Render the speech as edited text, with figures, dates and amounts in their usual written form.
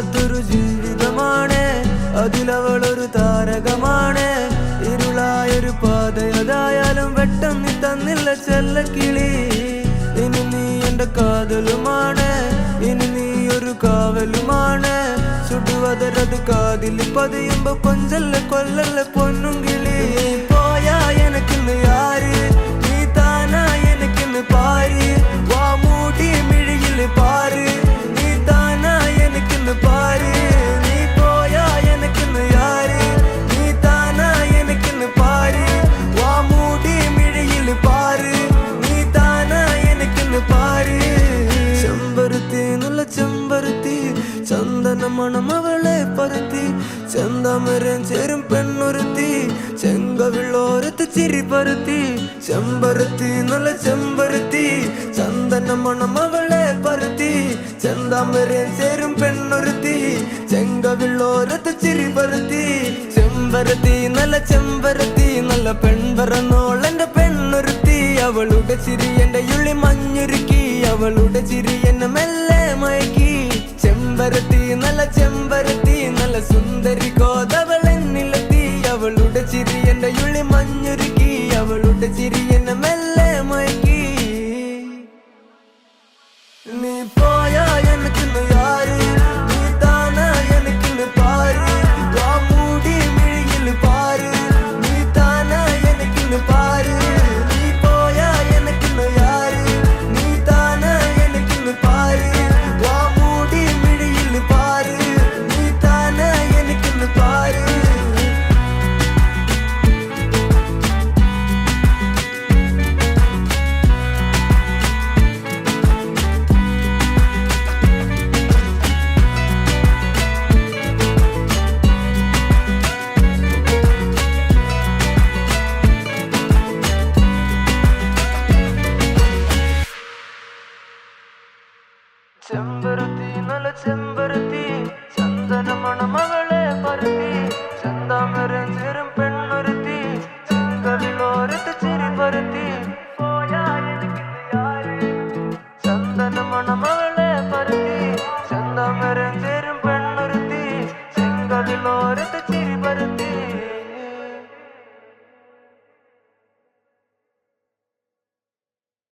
ഇല്ലാത്തൊരു ജീവിതമാണ്, അതിലവളൊരു താരകമാണ്. ഇരുളായൊരു പാതയതായാലും വെട്ടം നീ തന്നില്ല ചെല്ലക്കിളി. ഇനി നീ എന്റെ കാതലുമാണ്, ഇനി നീ ഒരു കാവലുമാണ്. ചുടുവതരത് കാതിൽ പതിയുമ്പോ കൊഞ്ചല്ല കൊല്ലല്ല പൊന്നും കിളി. പോയാ എനക്കിന്ന് യാര്, നീ താനാ എനക്കിന്ന് പാര്. വാ മൂടി മിഴിയില് പാര്, നീ താനാ എനക്കിന്ന് പാര്. നീ പോയാ എനക്കിന്ന് യാര്, നീ താനാ എനക്കിന്ന് പാര്. വാ മൂടി മിഴിയില് പാര്, നീ താനാ എനക്കിന്ന് പാര്. ചെമ്പരുത്തി നല്ല ചെമ്പരുത്തി, ചന്ദന മണം അവളെ പരുത്തി. ചെന്താമരം ചേരും പെണ്ണൊരുത്തി, ചെങ്കവിളോരത്ത് ചിരി പരുത്തി. ചെമ്പരുത്തി നല്ല ചെമ്പരുത്തി, ചന്ദന മണം അവളെ പരുത്തി. ചെന്താമരം ചേരും പെണ്ണൊരുത്തി, ചെങ്കവിളോരത്ത് ചിരി പരുത്തി. ചെമ്പരത്തി നല്ല ചെമ്പരത്തി, നല്ല പെൺപറന്നോളെന്റെ പെണ്ണൊരുത്തി. അവളുടെ ചിരി എന്റെ ഉള്ളി മഞ്ഞുരുക്കി, അവളുടെ ചിരി എന്നെ മെല്ലെ മയക്കി. ചെമ്പരത്തി നല്ല ചെമ്പരത്തി, നല്ല സുന്ദരി കോതവളെന്നിലെത്തി. അവളുടെ ചിരി എന്റെ ഉള്ളി മഞ്ഞുരുക്കി, അവളുടെ ചിരി എന്നെ മെല്ലെ മയക്കി. നീ പോയാ എനിക്കിന്ന് യാര്, നീ താനാ എനിക്കിന്ന് പാര്. വാ മൂടി മിഴിയില് പാര്, നീ താനാ എനിക്കിന്ന് പാര്. നീ പോയാ എനിക്കിന്ന് യാര്, നീ താനാ എനിക്കിന്ന് പാര്. വാ മൂടി മിഴിയില് പാര്, നീ താനാ എനിക്കിന്ന് പാര്. ചെമ്പരുത്തി നല്ല ചെമ്പരുത്തി, ചന്ദന മണം അവൾ